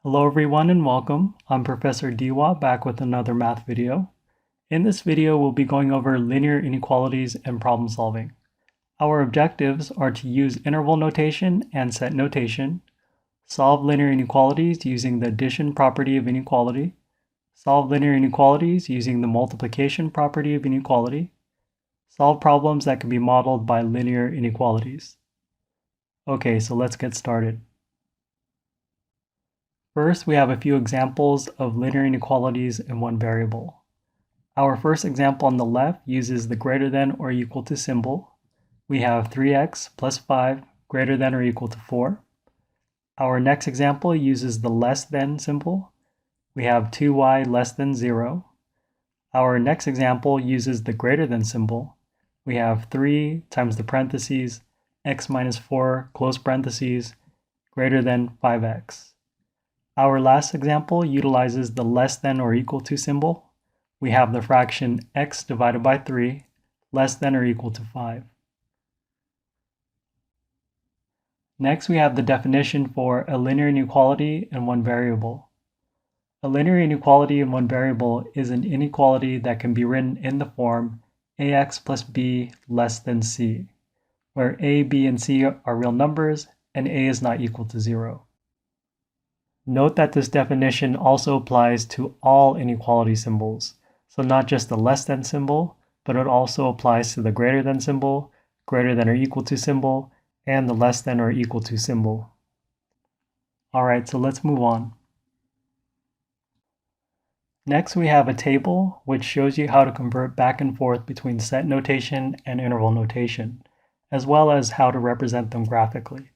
Hello everyone and welcome. I'm Professor Diwa back with another math video. In this video, we'll be going over linear inequalities and problem solving. Our objectives are to use interval notation and set notation, solve linear inequalities using the addition property of inequality, solve linear inequalities using the multiplication property of inequality, solve problems that can be modeled by linear inequalities. Okay, so let's get started. First, we have a few examples of linear inequalities in one variable. Our first example on the left uses the greater than or equal to symbol. We have 3x plus 5 greater than or equal to 4. Our next example uses the less than symbol. We have 2y less than 0. Our next example uses the greater than symbol. We have 3 times the parentheses, x minus 4, close parentheses, greater than 5x. Our last example utilizes the less than or equal to symbol. We have the fraction x divided by 3 less than or equal to 5. Next, we have the definition for a linear inequality in one variable. A linear inequality in one variable is an inequality that can be written in the form ax plus b less than c, where a, b, and c are real numbers and a is not equal to 0. Note that this definition also applies to all inequality symbols, so not just the less than symbol, but it also applies to the greater than symbol, greater than or equal to symbol, and the less than or equal to symbol. Alright, so let's move on. Next, we have a table which shows you how to convert back and forth between set notation and interval notation, as well as how to represent them graphically.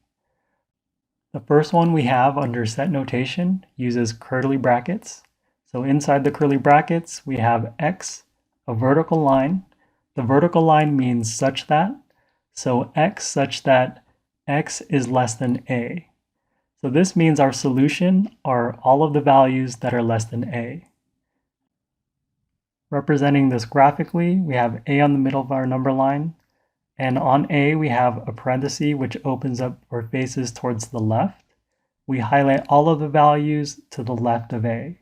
The first one we have under set notation uses curly brackets. So inside the curly brackets, we have x, a vertical line. The vertical line means such that, so x such that x is less than a. So this means our solution are all of the values that are less than a. Representing this graphically, we have a on the middle of our number line. And on A, we have a parenthesis which opens up or faces towards the left. We highlight all of the values to the left of A.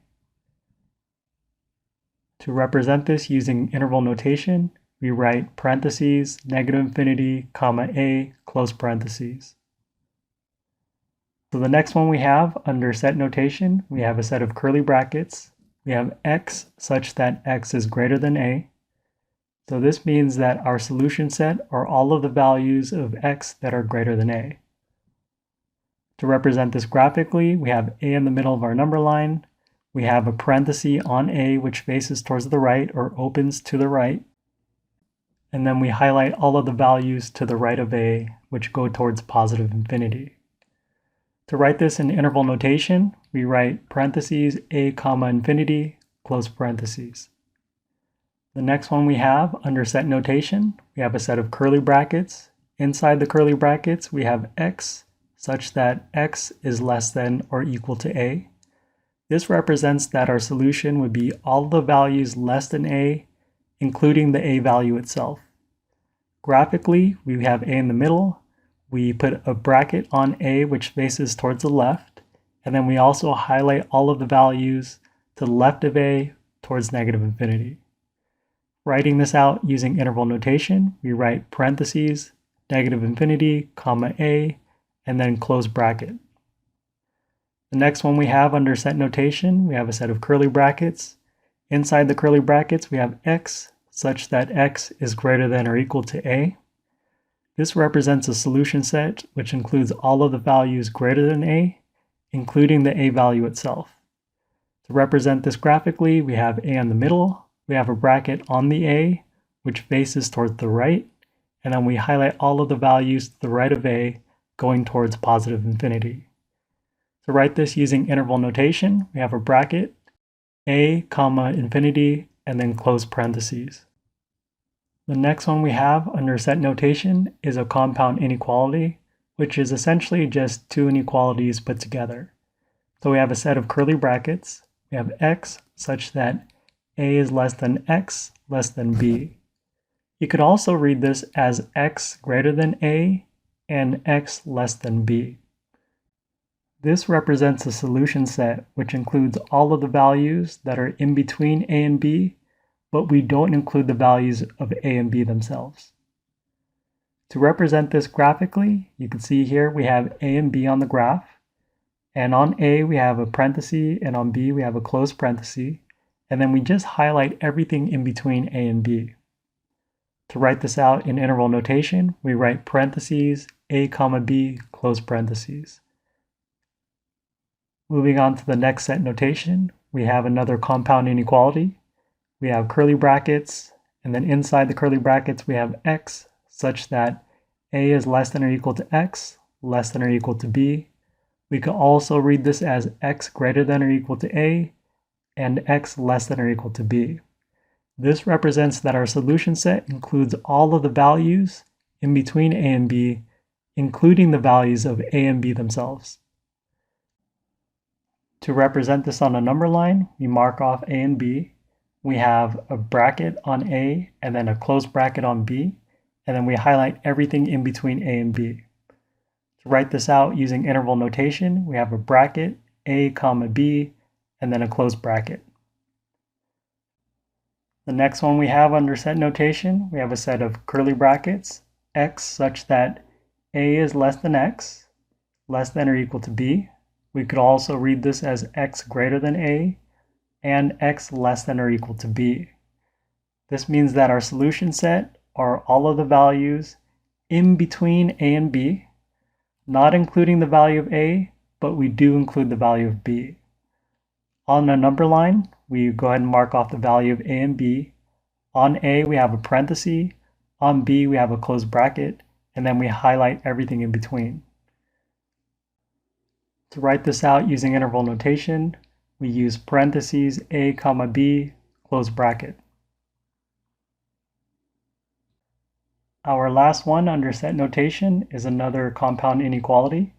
To represent this using interval notation, we write parentheses, negative infinity, comma A, close parentheses. So the next one we have under set notation, we have a set of curly brackets. We have x such that x is greater than A. So this means that our solution set are all of the values of x that are greater than a. To represent this graphically, we have a in the middle of our number line. We have a parenthesis on a which faces towards the right or opens to the right. And then we highlight all of the values to the right of a which go towards positive infinity. To write this in interval notation, we write parentheses a comma infinity, close parentheses. The next one we have under set notation, we have a set of curly brackets. Inside the curly brackets, we have x such that x is less than or equal to a. This represents that our solution would be all the values less than a, including the a value itself. Graphically, we have a in the middle. We put a bracket on a which faces towards the left, and then we also highlight all of the values to the left of a towards negative infinity. Writing this out using interval notation, we write parentheses, negative infinity, comma a, and then close bracket. The next one we have under set notation, we have a set of curly brackets. Inside the curly brackets, we have x such that x is greater than or equal to a. This represents a solution set which includes all of the values greater than a, including the a value itself. To represent this graphically, we have a in the middle. We have a bracket on the a, which faces towards the right, and then we highlight all of the values to the right of a going towards positive infinity. To write this using interval notation, we have a bracket, a, comma, infinity, and then close parentheses. The next one we have under set notation is a compound inequality, which is essentially just two inequalities put together. So we have a set of curly brackets. We have x such that a is less than x less than b. You could also read this as x greater than a and x less than b. This represents a solution set which includes all of the values that are in between a and b, but we don't include the values of a and b themselves. To represent this graphically, you can see here we have a and b on the graph, and on a we have a parenthesis, and on b we have a closed parenthesis, and then we just highlight everything in between a and b. To write this out in interval notation, we write parentheses, a comma b, close parentheses. Moving on to the next set notation, we have another compound inequality. We have curly brackets, and then inside the curly brackets we have x such that a is less than or equal to x, less than or equal to b. We could also read this as x greater than or equal to a, and x less than or equal to b. This represents that our solution set includes all of the values in between a and b, including the values of a and b themselves. To represent this on a number line, we mark off a and b. We have a bracket on a and then a closed bracket on b, and then we highlight everything in between a and b. To write this out using interval notation, we have a bracket, a comma b, and then a closed bracket. The next one we have under set notation, we have a set of curly brackets, x such that a is less than x, less than or equal to b. We could also read this as x greater than a, and x less than or equal to b. This means that our solution set are all of the values in between a and b, not including the value of a, but we do include the value of b. On a number line, we go ahead and mark off the value of a and b. On a, we have a parenthesis. On b, we have a closed bracket, and then we highlight everything in between. To write this out using interval notation, we use parentheses, a comma b, closed bracket. Our last one under set notation is another compound inequality.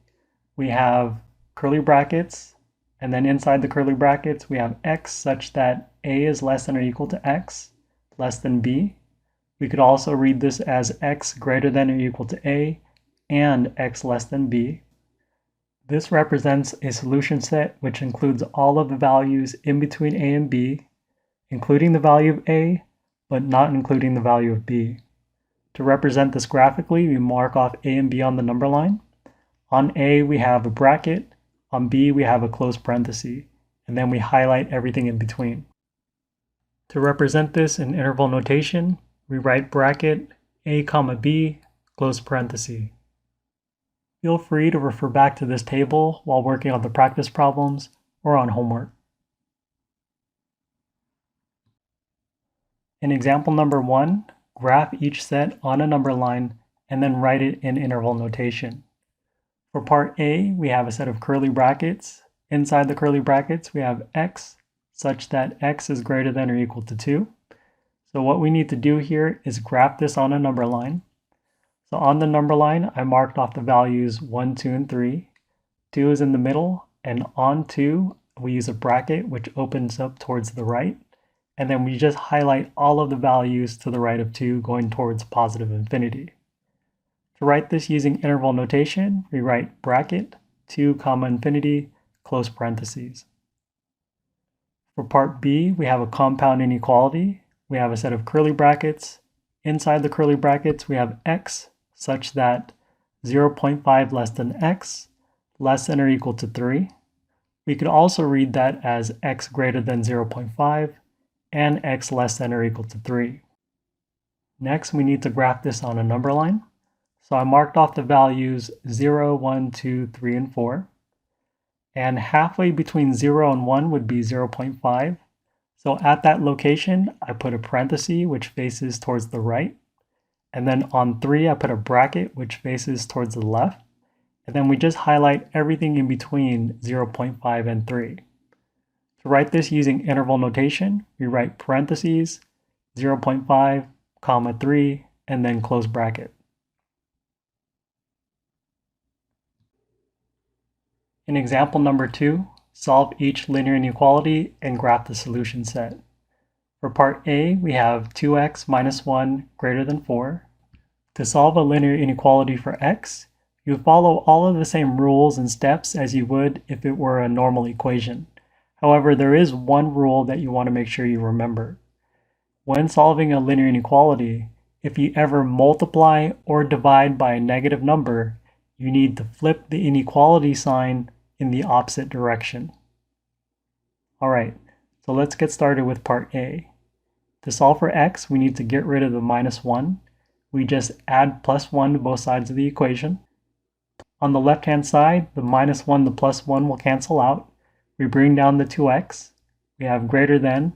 We have curly brackets, and then inside the curly brackets we have x such that a is less than or equal to x, less than b. We could also read this as x greater than or equal to a, and x less than b. This represents a solution set which includes all of the values in between a and b, including the value of a, but not including the value of b. To represent this graphically, we mark off a and b on the number line. On a, we have a bracket. On b, we have a closed parenthesis, and then we highlight everything in between. To represent this in interval notation, we write bracket, a comma b, close parenthesis. Feel free to refer back to this table while working on the practice problems or on homework. In example number 1, graph each set on a number line and then write it in interval notation. For part A, we have a set of curly brackets. Inside the curly brackets, we have x such that x is greater than or equal to 2. So what we need to do here is graph this on a number line. So on the number line, I marked off the values 1, 2, and 3. 2 is in the middle, and on 2, we use a bracket which opens up towards the right. And then we just highlight all of the values to the right of 2 going towards positive infinity. To write this using interval notation, we write bracket, 2 comma infinity, close parentheses. For part B, we have a compound inequality. We have a set of curly brackets. Inside the curly brackets, we have x such that 0.5 less than x, less than or equal to 3. We could also read that as x greater than 0.5 and x less than or equal to 3. Next, we need to graph this on a number line. So I marked off the values 0, 1, 2, 3, and 4. And halfway between 0 and 1 would be 0.5. So at that location, I put a parenthesis which faces towards the right. And then on 3, I put a bracket which faces towards the left. And then we just highlight everything in between 0.5 and 3. To write this using interval notation, we write parentheses, 0.5, comma 3, and then close bracket. In example number 2, solve each linear inequality and graph the solution set. For part A, we have 2x minus 1 greater than 4. To solve a linear inequality for x, You follow all of the same rules and steps as you would if it were a normal equation. However, there is one rule that you want to make sure you remember. When solving a linear inequality, if you ever multiply or divide by a negative number, you need to flip the inequality sign in the opposite direction. Alright, so let's get started with part A. To solve for x, we need to get rid of the minus 1. We just add plus 1 to both sides of the equation. On the left-hand side, the minus 1, the plus 1 will cancel out. We bring down the 2x. We have greater than.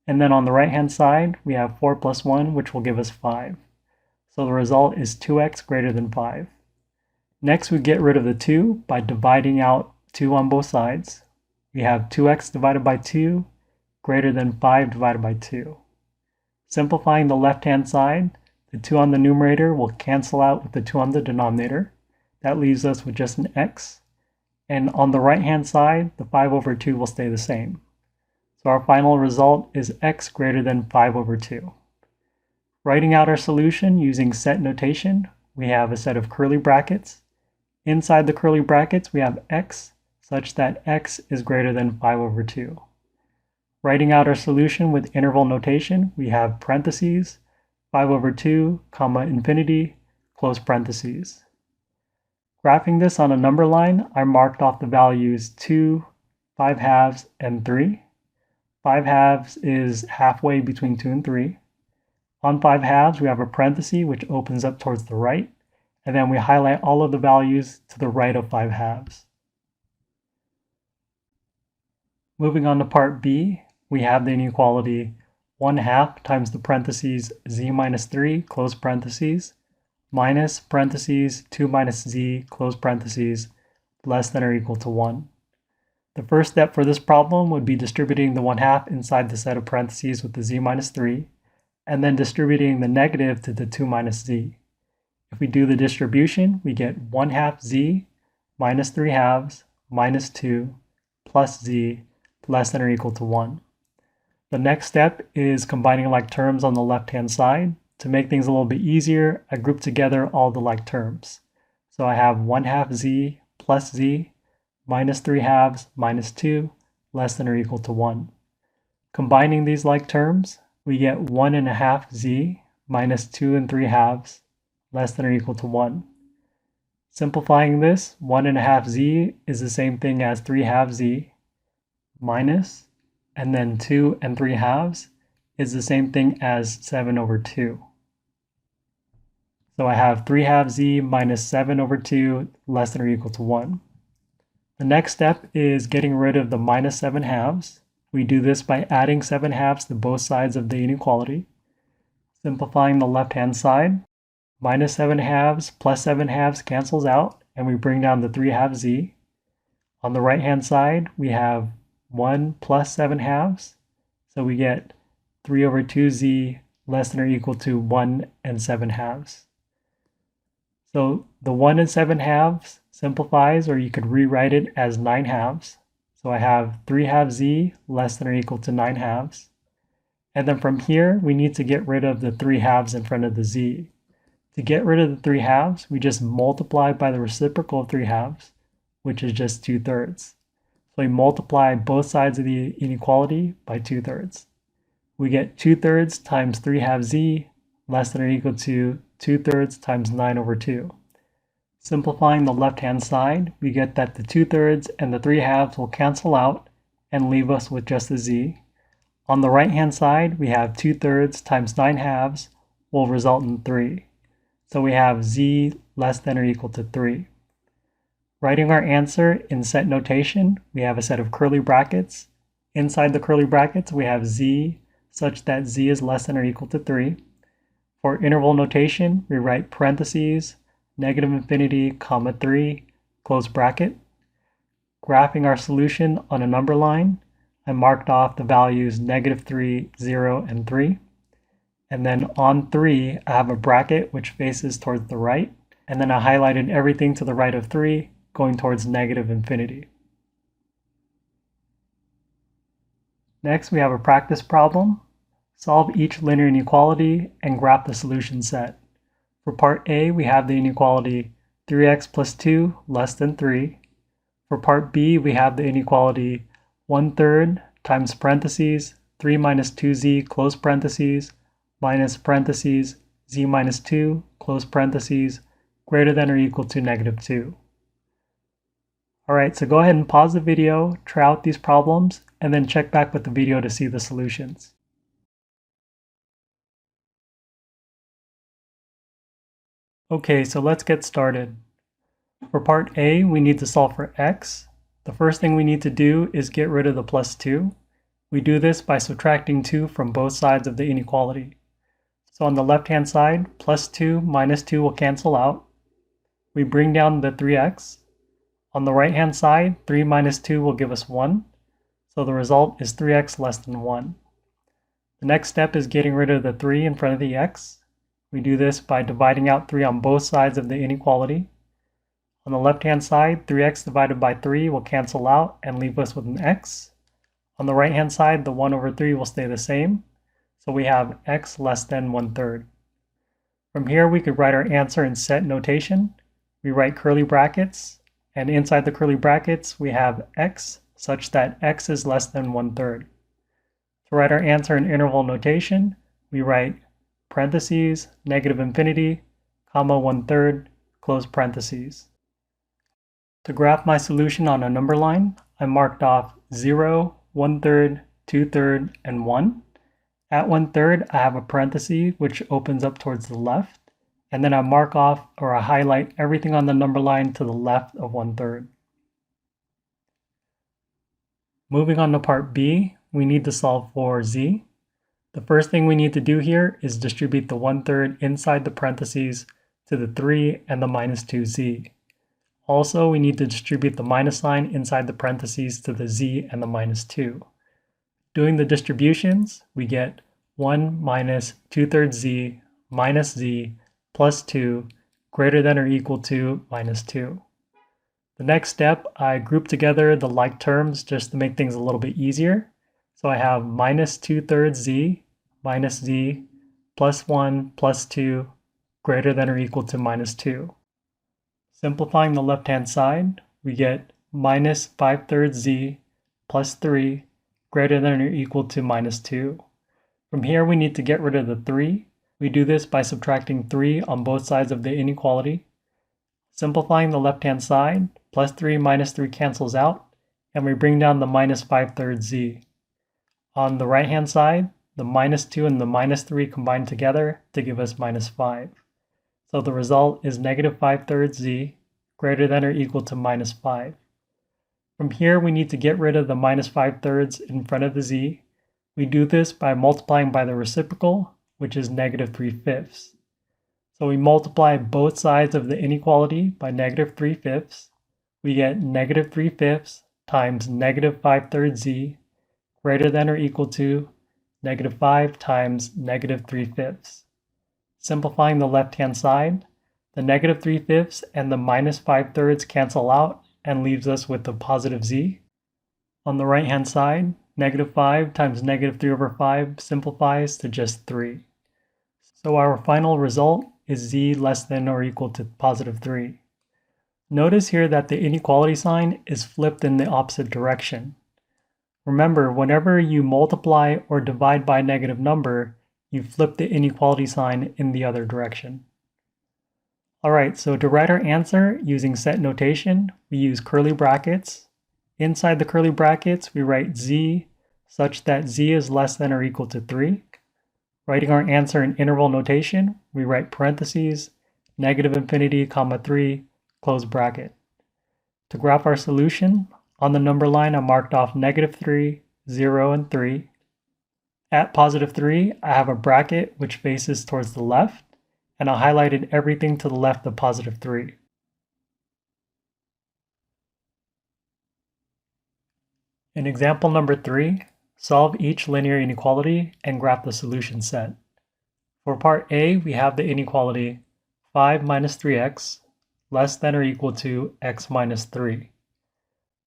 And then on the right-hand side, we have 4 plus 1, which will give us 5. So the result is 2x greater than 5. Next, we get rid of the 2 by dividing out 2 on both sides. We have 2x divided by 2 greater than 5 divided by 2. Simplifying the left-hand side, the 2 on the numerator will cancel out with the 2 on the denominator. That leaves us with just an x. And on the right-hand side, the 5 over 2 will stay the same. So our final result is x greater than 5 over 2. Writing out our solution using set notation, we have a set of curly brackets. Inside the curly brackets, we have x such that x is greater than 5 over 2. Writing out our solution with interval notation, we have parentheses, 5 over 2, comma, infinity, close parentheses. Graphing this on a number line, I marked off the values 2, 5 halves, and 3. 5 halves is halfway between 2 and 3. On 5 halves, we have a parenthesis which opens up towards the right, and then we highlight all of the values to the right of 5 halves. Moving on to part B, we have the inequality 1/2 times the parentheses z minus 3, close parentheses, minus parentheses 2 minus z, close parentheses, less than or equal to 1. The first step for this problem would be distributing the 1/2 inside the set of parentheses with the z minus 3, and then distributing the negative to the 2 minus z. If we do the distribution, we get 1/2 z minus 3 halves minus 2 plus z less than or equal to 1. The next step is combining like terms on the left-hand side. To make things a little bit easier, I group together all the like terms. So I have 1/2 z plus z minus 3 halves minus 2 less than or equal to 1. Combining these like terms, we get 1/2 z minus 2 and 3 halves less than or equal to 1. Simplifying this, 1/2 z is the same thing as 3 halves z minus, and then 2 and 3 halves is the same thing as 7 over 2. So I have 3 halves z minus 7 over 2 less than or equal to 1. The next step is getting rid of the minus 7 halves. We do this by adding 7 halves to both sides of the inequality. Simplifying the left-hand side, minus 7 halves plus 7 halves cancels out, and we bring down the 3 halves z. On the right-hand side, we have 1 plus 7 halves, so we get 3 over 2z less than or equal to 1 and 7 halves. So the 1 and 7 halves simplifies, or you could rewrite it as 9 halves. So I have 3 halves z less than or equal to 9 halves. And then from here, we need to get rid of the 3 halves in front of the z. To get rid of the 3 halves, we just multiply by the reciprocal of 3 halves, which is just 2/3. So we multiply both sides of the inequality by 2/3. We get 2/3 times 3 halves z less than or equal to 2/3 times 9 over 2. Simplifying the left-hand side, we get that the 2/3 and the 3 halves will cancel out and leave us with just the z. On the right-hand side, we have 2/3 times 9 halves will result in 3. So we have z less than or equal to 3. Writing our answer in set notation, we have a set of curly brackets. Inside the curly brackets, we have z such that z is less than or equal to 3. For interval notation, we write parentheses, negative infinity, comma 3, close bracket. Graphing our solution on a number line, I marked off the values -3, 0, and 3. And then on 3, I have a bracket which faces towards the right. And then I highlighted everything to the right of 3, going towards negative infinity. Next, we have a practice problem. Solve each linear inequality and graph the solution set. For part A, we have the inequality 3x plus 2 less than 3. For part B, we have the inequality 1/3 times parentheses 3 minus 2z close parentheses minus parentheses z minus 2 close parentheses greater than or equal to -2. Alright, so go ahead and pause the video, try out these problems, and then check back with the video to see the solutions. Okay, so let's get started. For part A, we need to solve for x. The first thing we need to do is get rid of the plus 2. We do this by subtracting 2 from both sides of the inequality. So on the left-hand side, plus 2 minus 2 will cancel out. We bring down the 3x. On the right-hand side, 3 minus 2 will give us 1. So the result is 3x less than 1. The next step is getting rid of the 3 in front of the x. We do this by dividing out 3 on both sides of the inequality. On the left-hand side, 3x divided by 3 will cancel out and leave us with an x. On the right-hand side, the 1 over 3 will stay the same. So we have x less than 1/3. From here, we could write our answer in set notation. We write curly brackets, and inside the curly brackets, we have x such that x is less than 1/3. To write our answer in interval notation, we write parentheses, -infinity, comma 1/3, close parentheses. To graph my solution on a number line, I marked off 0, 1/3, 2/3, and 1. At 1/3, I have a parenthesis which opens up towards the left, and then I mark off or I highlight everything on the number line to the left of 1/3. Moving on to part B, we need to solve for z. The first thing we need to do here is distribute the 1/3 inside the parentheses to the 3 and the -2z. Also, we need to distribute the minus sign inside the parentheses to the z and the -2. Doing the distributions, we get 1 minus 2/3 z minus z plus 2 greater than or equal to -2. The next step, I group together the like terms just to make things a little bit easier. So I have minus 2/3 z minus z plus 1 plus 2 greater than or equal to -2. Simplifying the left-hand side, we get minus 5/3 z plus 3 greater than or equal to -2. From here, we need to get rid of the 3. We do this by subtracting 3 on both sides of the inequality. Simplifying the left-hand side, plus 3 minus 3 cancels out, and we bring down the minus 5/3 z. On the right-hand side, the -2 and the -3 combine together to give us -5. So the result is -5/3 z greater than or equal to -5. From here, we need to get rid of the -5/3 in front of the z. We do this by multiplying by the reciprocal, which is -3/5. So we multiply both sides of the inequality by -3/5. We get -3/5 times -5/3 z greater than or equal to -5 times -3/5. Simplifying the left-hand side, the -3/5 and the -5/3 cancel out and leaves us with the positive z. On the right-hand side, -5 times -3/5 simplifies to just 3. So our final result is z less than or equal to +3. Notice here that the inequality sign is flipped in the opposite direction. Remember, whenever you multiply or divide by a negative number, you flip the inequality sign in the other direction. Alright, so to write our answer using set notation, we use curly brackets. Inside the curly brackets, we write z such that z is less than or equal to 3. Writing our answer in interval notation, we write parentheses, -infinity, comma 3, close bracket. To graph our solution, on the number line I marked off -3, 0, and 3. At +3, I have a bracket which faces towards the left, and I highlighted everything to the left of +3. In example number 3, solve each linear inequality and graph the solution set. For part A, we have the inequality 5 minus 3x less than or equal to x minus 3.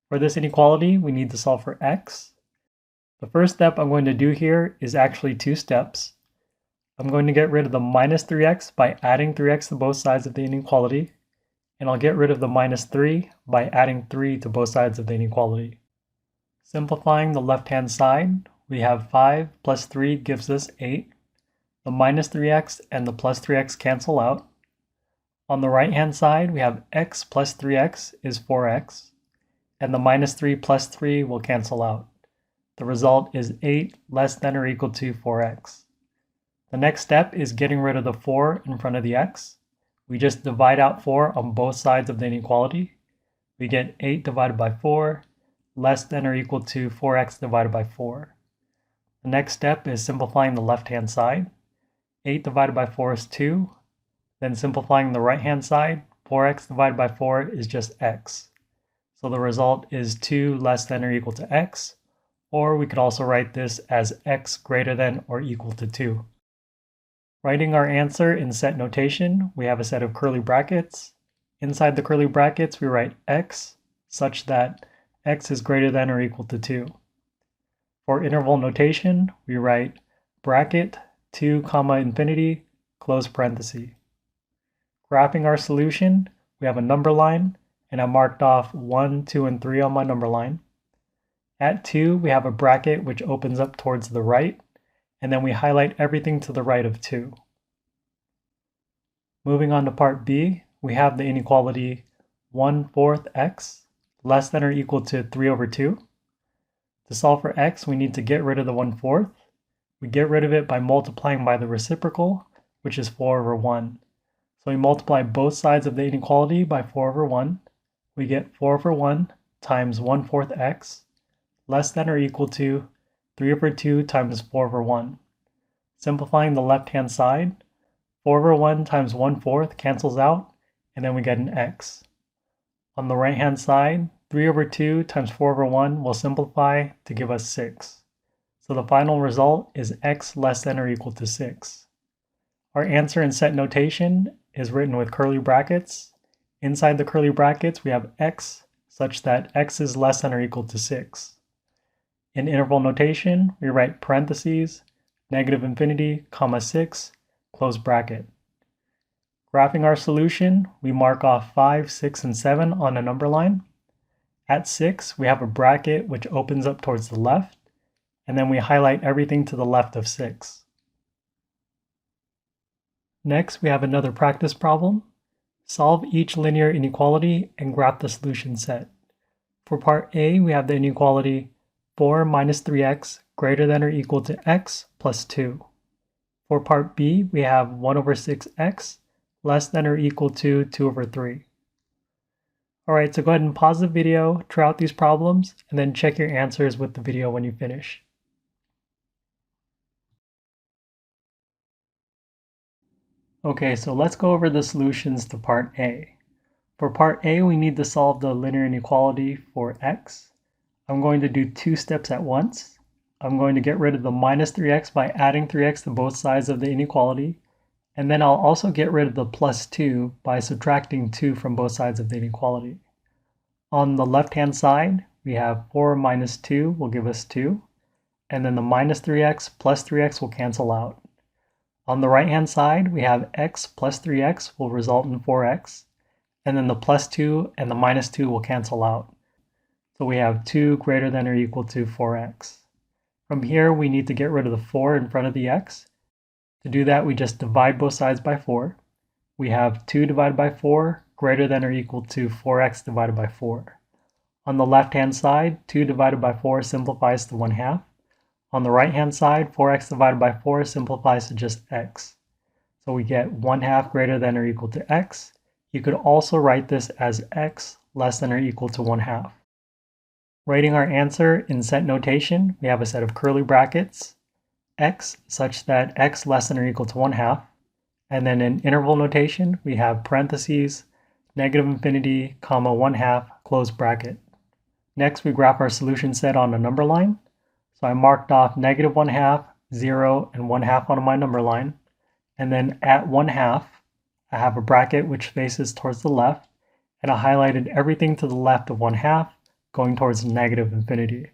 For this inequality, we need to solve for x. The first step I'm going to do here is actually 2 steps. I'm going to get rid of the minus 3x by adding 3x to both sides of the inequality, and I'll get rid of the minus 3 by adding 3 to both sides of the inequality. Simplifying the left-hand side, we have 5 plus 3 gives us 8. The minus 3x and the plus 3x cancel out. On the right-hand side, we have x plus 3x is 4x, and the minus 3 plus 3 will cancel out. The result is 8 less than or equal to 4x. The next step is getting rid of the 4 in front of the x. We just divide out 4 on both sides of the inequality. We get 8 divided by 4 less than or equal to 4x divided by 4. The next step is simplifying the left-hand side. 8 divided by 4 is 2. Then simplifying the right-hand side, 4x divided by 4 is just x. So the result is 2 less than or equal to x, or we could also write this as x greater than or equal to 2. Writing our answer in set notation, we have a set of curly brackets. Inside the curly brackets, we write x such that x is greater than or equal to 2. For interval notation, we write bracket 2 comma infinity close parenthesis. Graphing our solution, we have a number line, and I marked off 1, 2, and 3 on my number line. At 2, we have a bracket which opens up towards the right, and then we highlight everything to the right of 2. Moving on to part B, we have the inequality 1/4 x less than or equal to 3 over 2. To solve for x, we need to get rid of the 1/4. We get rid of it by multiplying by the reciprocal, which is 4 over 1. So we multiply both sides of the inequality by 4 over 1. We get 4 over 1 times 1/4 x less than or equal to 3 over 2 times 4 over 1. Simplifying the left-hand side, 4 over 1 times 1/4 cancels out, and then we get an x. On the right-hand side, 3 over 2 times 4 over 1 will simplify to give us 6. So the final result is x less than or equal to 6. Our answer in set notation is written with curly brackets. Inside the curly brackets, we have x such that x is less than or equal to 6. In interval notation, we write parentheses, negative infinity, comma 6, close bracket. Graphing our solution, we mark off 5, 6, and 7 on a number line. At 6, we have a bracket which opens up towards the left, and then we highlight everything to the left of 6. Next, we have another practice problem. Solve each linear inequality and graph the solution set. For part A, we have the inequality 4 minus 3x greater than or equal to x plus 2. For part B, we have 1 over 6x less than or equal to 2 over 3. Alright, so go ahead and pause the video, try out these problems, and then check your answers with the video when you finish. Okay, so let's go over the solutions to part A. For part A, we need to solve the linear inequality for x. I'm going to do 2 steps at once. I'm going to get rid of the minus 3x by adding 3x to both sides of the inequality, and then I'll also get rid of the plus 2 by subtracting 2 from both sides of the inequality. On the left-hand side, we have 4 minus 2 will give us 2, and then the minus 3x plus 3x will cancel out. On the right-hand side, we have x plus 3x will result in 4x, and then the plus 2 and the minus 2 will cancel out. So we have 2 greater than or equal to 4x. From here, we need to get rid of the 4 in front of the x. To do that, we just divide both sides by 4. We have 2 divided by 4 greater than or equal to 4x divided by 4. On the left-hand side, 2 divided by 4 simplifies to 1/2. On the right-hand side, 4x divided by 4 simplifies to just x. So we get 1/2 greater than or equal to x. You could also write this as x less than or equal to 1/2. Writing our answer in set notation, we have a set of curly brackets, x such that x less than or equal to 1/2. And then in interval notation, we have parentheses, negative infinity, comma 1/2, close bracket. Next, we graph our solution set on a number line. So I marked off negative 1/2, 0, and 1/2 on my number line. And then at 1/2, I have a bracket which faces towards the left, and I highlighted everything to the left of 1/2 going towards negative infinity.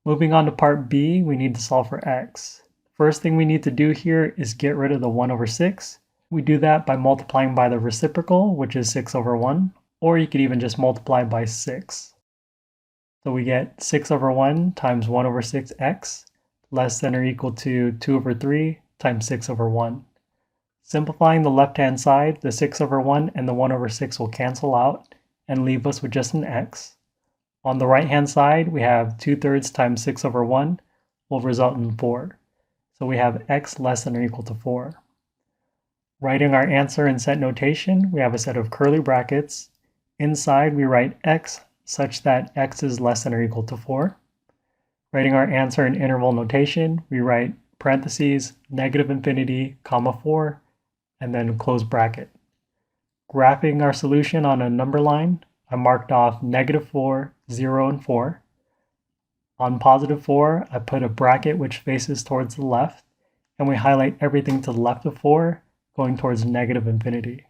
Moving on to part B, we need to solve for x. First thing we need to do here is get rid of the 1 over 6. We do that by multiplying by the reciprocal, which is 6 over 1, or you could even just multiply by 6. So we get 6 over 1 times 1 over 6x less than or equal to 2 over 3 times 6 over 1. Simplifying the left-hand side, the 6 over 1 and the 1 over 6 will cancel out and leave us with just an x. On the right-hand side, we have 2/3 times 6 over 1 will result in 4. So we have x less than or equal to 4. Writing our answer in set notation, we have a set of curly brackets. Inside, we write x such that x is less than or equal to 4. Writing our answer in interval notation, we write parentheses, negative infinity, comma 4, and then close bracket. Graphing our solution on a number line, I marked off -4, 0, and 4. On +4, I put a bracket which faces towards the left, and we highlight everything to the left of 4, going towards negative infinity.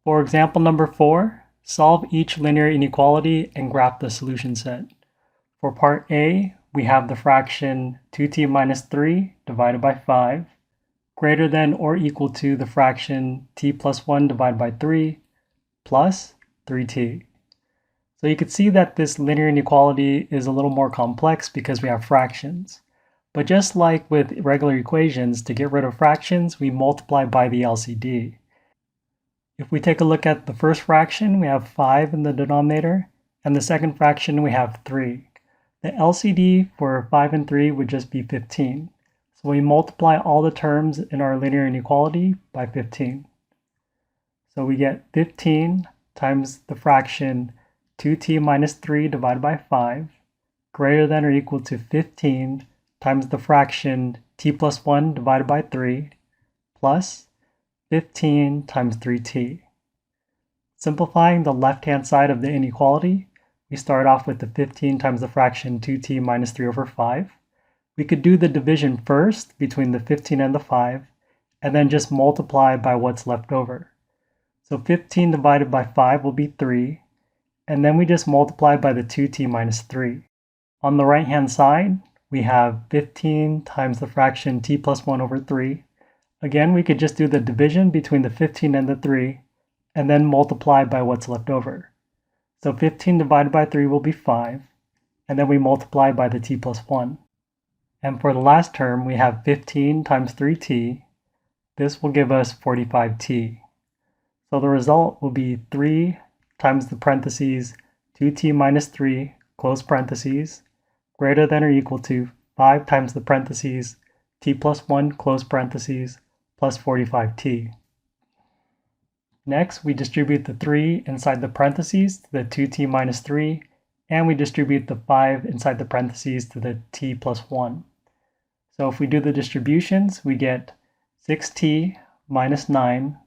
For example number 4, solve each linear inequality and graph the solution set. For part A, we have the fraction 2t minus 3 divided by 5 greater than or equal to the fraction t plus 1 divided by 3 plus 3t. So you can see that this linear inequality is a little more complex because we have fractions. But just like with regular equations, to get rid of fractions, we multiply by the LCD. If we take a look at the first fraction, we have 5 in the denominator, and the second fraction, we have 3. The LCD for 5 and 3 would just be 15. So we multiply all the terms in our linear inequality by 15. So we get 15 times the fraction 2t minus 3 divided by 5 greater than or equal to 15 times the fraction t plus 1 divided by 3 plus 15 times 3t. Simplifying the left-hand side of the inequality, we start off with the 15 times the fraction 2t minus 3 over 5. We could do the division first between the 15 and the 5, and then just multiply by what's left over. So 15 divided by 5 will be 3, and then we just multiply by the 2t minus 3. On the right-hand side, we have 15 times the fraction t plus 1 over 3. Again, we could just do the division between the 15 and the 3, and then multiply by what's left over. So 15 divided by 3 will be 5, and then we multiply by the t plus 1. And for the last term, we have 15 times 3t. This will give us 45t. So the result will be 3 times the parentheses 2t minus 3, close parentheses, greater than or equal to 5 times the parentheses t plus 1, close parentheses, plus 45t. Next, we distribute the 3 inside the parentheses to the 2t minus 3, and we distribute the 5 inside the parentheses to the t plus 1. So if we do the distributions, we get 6t minus 9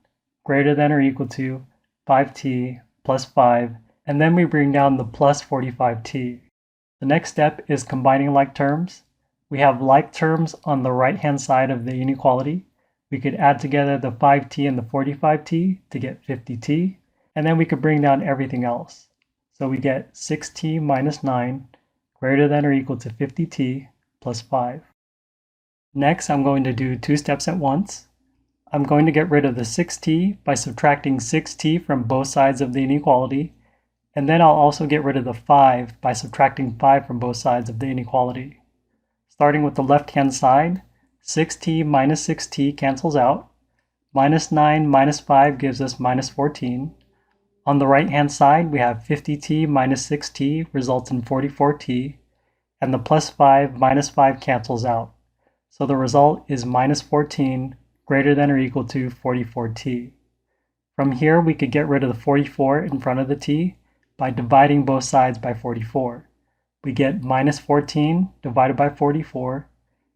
greater than or equal to 5t plus 5, and then we bring down the plus 45t. The next step is combining like terms. We have like terms on the right-hand side of the inequality. We could add together the 5t and the 45t to get 50t, and then we could bring down everything else. So we get 6t minus 9 greater than or equal to 50t plus 5. Next, I'm going to do two steps at once. I'm going to get rid of the 6t by subtracting 6t from both sides of the inequality, and then I'll also get rid of the 5 by subtracting 5 from both sides of the inequality. Starting with the left-hand side, 6t minus 6t cancels out. Minus 9 minus 5 gives us minus 14. On the right-hand side, we have 50t minus 6t results in 44t, and the plus 5 minus 5 cancels out. So the result is minus 14 greater than or equal to 44t. From here, we could get rid of the 44 in front of the t by dividing both sides by 44. We get minus 14 divided by 44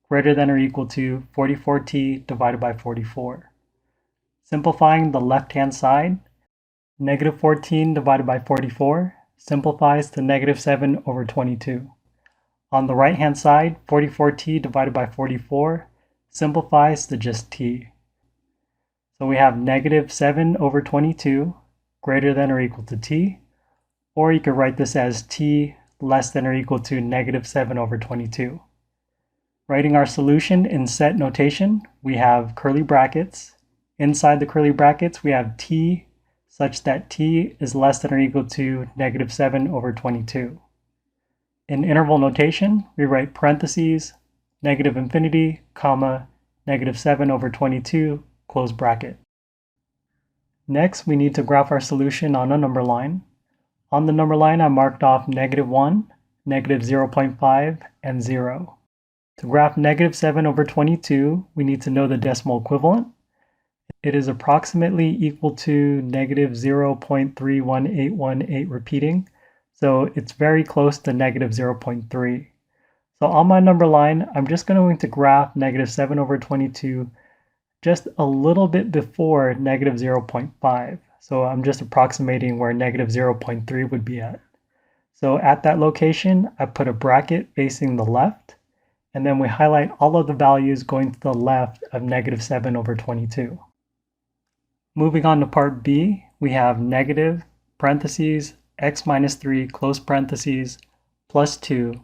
greater than or equal to 44t divided by 44. Simplifying the left-hand side, negative 14 divided by 44 simplifies to negative 7 over 22. On the right-hand side, 44t divided by 44 simplifies to just t. So we have negative 7 over 22 greater than or equal to t, or you could write this as t less than or equal to negative 7 over 22. Writing our solution in set notation, we have curly brackets. Inside the curly brackets, we have t such that t is less than or equal to negative 7 over 22. In interval notation, we write parentheses, negative infinity, comma, negative 7 over 22, close bracket. Next, we need to graph our solution on a number line. On the number line, I marked off negative 1, negative 0.5, and 0. To graph negative 7 over 22, we need to know the decimal equivalent. It is approximately equal to negative 0.31818 repeating, so it's very close to negative 0.3. So on my number line, I'm just going to graph negative 7 over 22 just a little bit before negative 0.5. So I'm just approximating where negative 0.3 would be at. So at that location, I put a bracket facing the left, and then we highlight all of the values going to the left of negative 7 over 22. Moving on to part B, we have negative, parentheses, x minus 3, close parentheses, plus 2,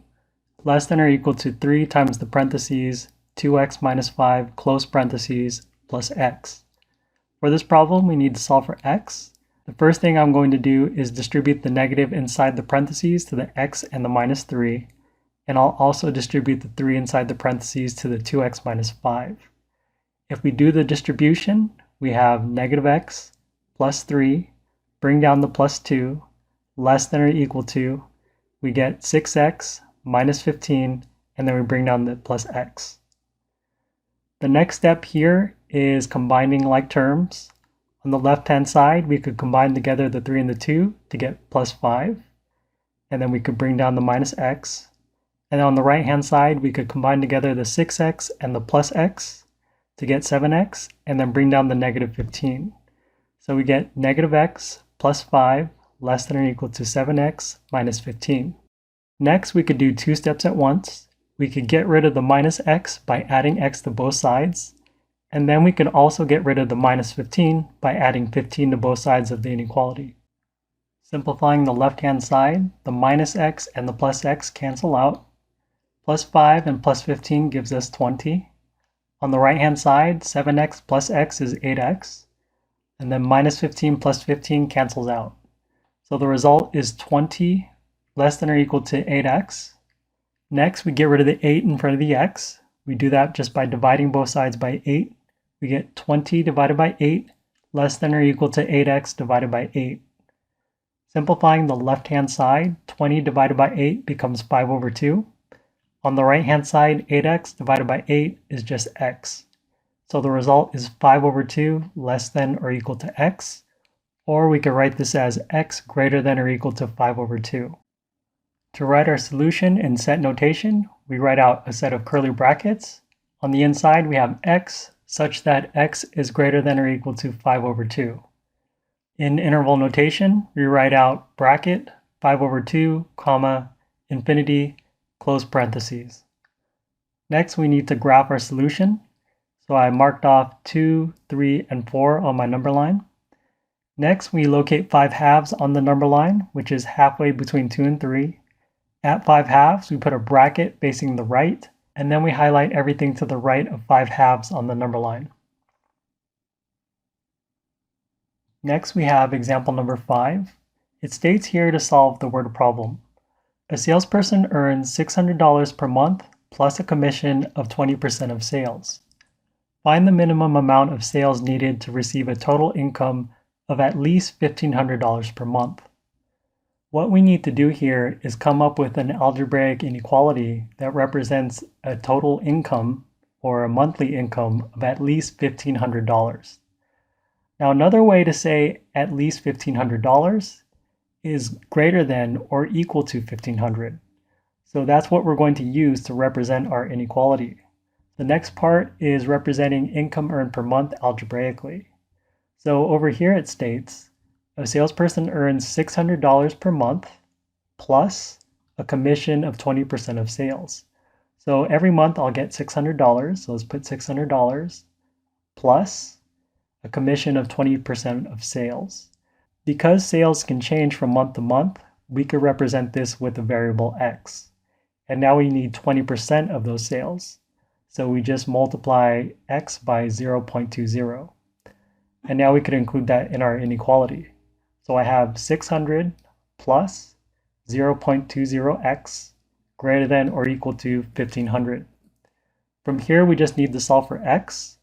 less than or equal to 3 times the parentheses, 2x minus 5, close parentheses, plus x. For this problem, we need to solve for x. The first thing I'm going to do is distribute the negative inside the parentheses to the x and the minus 3. And I'll also distribute the 3 inside the parentheses to the 2x minus 5. If we do the distribution, we have negative x plus 3, bring down the plus 2, less than or equal to, we get 6x minus 15, and then we bring down the plus x. The next step here is combining like terms. On the left-hand side, we could combine together the 3 and the 2 to get plus 5, and then we could bring down the minus x. And on the right-hand side, we could combine together the 6x and the plus x to get 7x, and then bring down the negative 15. So we get negative x plus 5 less than or equal to 7x minus 15. Next, we could do two steps at once. We could get rid of the minus x by adding x to both sides, and then we could also get rid of the minus 15 by adding 15 to both sides of the inequality. Simplifying the left-hand side, the minus x and the plus x cancel out. Plus 5 and plus 15 gives us 20. On the right-hand side, 7x plus x is 8x. And then minus 15 plus 15 cancels out. So the result is 20 less than or equal to 8x. Next, we get rid of the 8 in front of the x. We do that just by dividing both sides by 8. We get 20 divided by 8 less than or equal to 8x divided by 8. Simplifying the left-hand side, 20 divided by 8 becomes 5 over 2. On the right-hand side, 8x divided by 8 is just x. So the result is 5 over 2 less than or equal to x, or we could write this as x greater than or equal to 5 over 2. To write our solution in set notation, we write out a set of curly brackets. On the inside, we have x such that x is greater than or equal to 5 over 2. In interval notation, we write out bracket 5 over 2, comma, infinity, close parentheses. Next, we need to graph our solution. So I marked off 2, 3, and 4 on my number line. Next, we locate 5 halves on the number line, which is halfway between 2 and 3. At 5 halves, we put a bracket facing the right, and then we highlight everything to the right of 5 halves on the number line. Next, we have example number 5. It states here to solve the word problem. A salesperson earns $600 per month plus a commission of 20% of sales. Find the minimum amount of sales needed to receive a total income of at least $1,500 per month. What we need to do here is come up with an algebraic inequality that represents a total income or a monthly income of at least $1,500. Now, another way to say at least $1,500 is greater than or equal to 1,500. So that's what we're going to use to represent our inequality. The next part is representing income earned per month algebraically. So over here it states, a salesperson earns $600 per month plus a commission of 20% of sales. So every month I'll get $600, so let's put $600 plus a commission of 20% of sales. Because sales can change from month to month, we could represent this with a variable x. And now we need 20% of those sales. So we just multiply x by 0.20. And now we could include that in our inequality. So I have 600 plus 0.20x greater than or equal to 1500. From here, we just need to solve for x.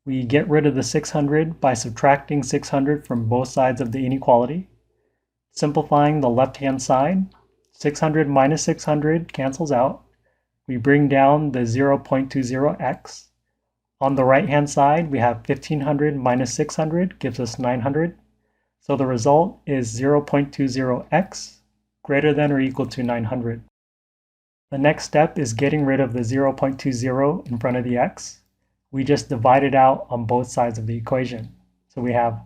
We get rid of the 600 by subtracting 600 from both sides of the inequality. Simplifying the left-hand side, 600 minus 600 cancels out. We bring down the 0.20x. On the right-hand side, we have 1500 minus 600 gives us 900. So the result is 0.20x greater than or equal to 900. The next step is getting rid of the 0.20 in front of the x. We just divide it out on both sides of the equation. So we have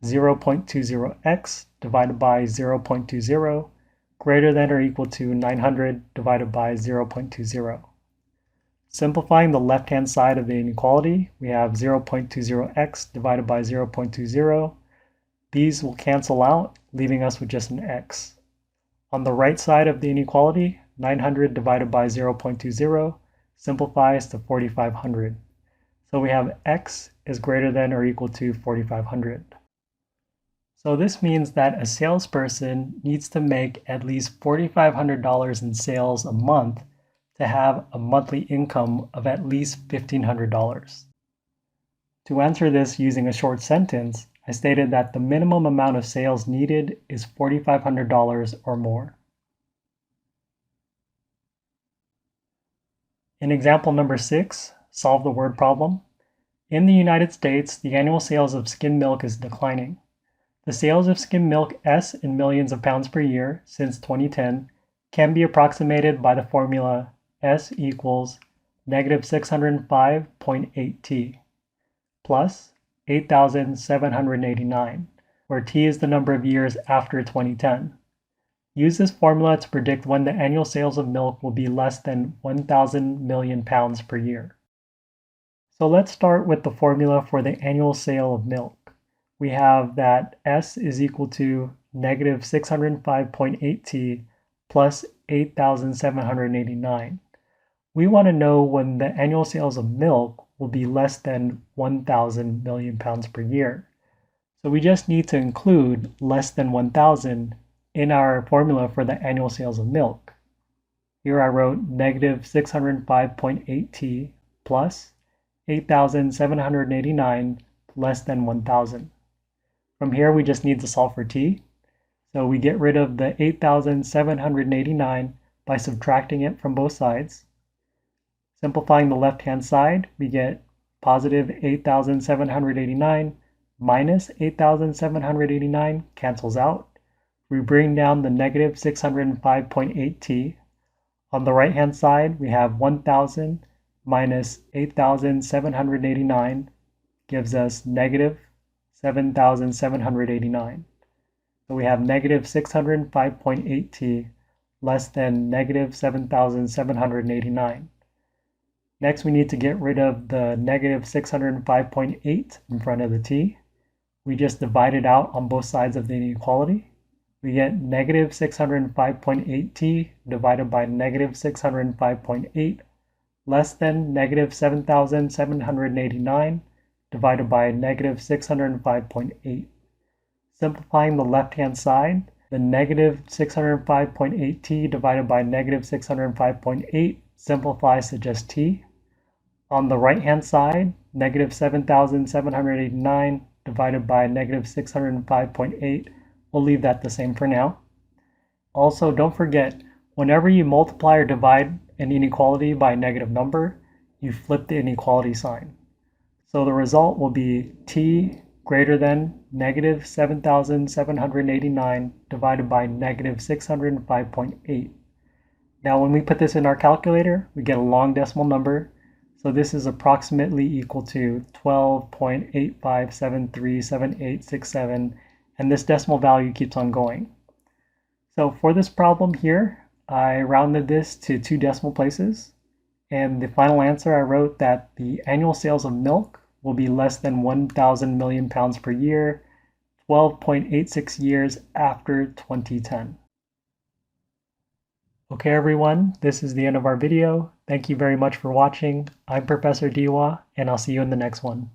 0.20x divided by 0.20 greater than or equal to 900 divided by 0.20. Simplifying the left-hand side of the inequality, we have 0.20x divided by 0.20. These will cancel out, leaving us with just an x. On the right side of the inequality, 900 divided by 0.20 simplifies to 4500. So we have x is greater than or equal to 4500. So this means that a salesperson needs to make at least $4,500 in sales a month to have a monthly income of at least $1,500. To answer this using a short sentence, I stated that the minimum amount of sales needed is $4,500 or more. In example number 6, solve the word problem. In the United States, the annual sales of skim milk is declining. The sales of skim milk S in millions of pounds per year since 2010 can be approximated by the formula S equals negative 605.8 T plus 8,789, where T is the number of years after 2010. Use this formula to predict when the annual sales of milk will be less than 1,000 million pounds per year. So let's start with the formula for the annual sale of milk. We have that S is equal to negative 605.8 T plus 8,789. We want to know when the annual sales of milk will be less than 1,000 million pounds per year. So we just need to include less than 1,000 in our formula for the annual sales of milk. Here I wrote negative 605.8 T plus 8,789 less than 1,000. From here, we just need to solve for T. So we get rid of the 8,789 by subtracting it from both sides. Simplifying the left-hand side, we get positive 8,789 minus 8,789 cancels out. We bring down the negative 605.8 T. On the right-hand side, we have 1,000 minus 8,789 gives us negative 7,789. So we have negative 605.8 T less than negative 7,789. Next, we need to get rid of the negative 605.8 in front of the T. We just divide it out on both sides of the inequality. We get negative 605.8 T divided by negative 605.8 less than negative 7,789 divided by negative 605.8. Simplifying the left-hand side, the negative 605.8 T divided by negative 605.8 simplifies to just T. On the right-hand side, negative 7,789 divided by negative 605.8, we'll leave that the same for now. Also, don't forget, whenever you multiply or divide an inequality by a negative number, you flip the inequality sign. So the result will be T greater than negative 7,789 divided by negative 605.8. Now when we put this in our calculator, we get a long decimal number. So this is approximately equal to 12.85737867, and this decimal value keeps on going. So for this problem here, I rounded this to 2 decimal places, and the final answer I wrote that the annual sales of milk will be less than 1,000 million pounds per year, 12.86 years after 2010. Okay, everyone, this is the end of our video. Thank you very much for watching. I'm Professor Diwa, and I'll see you in the next one.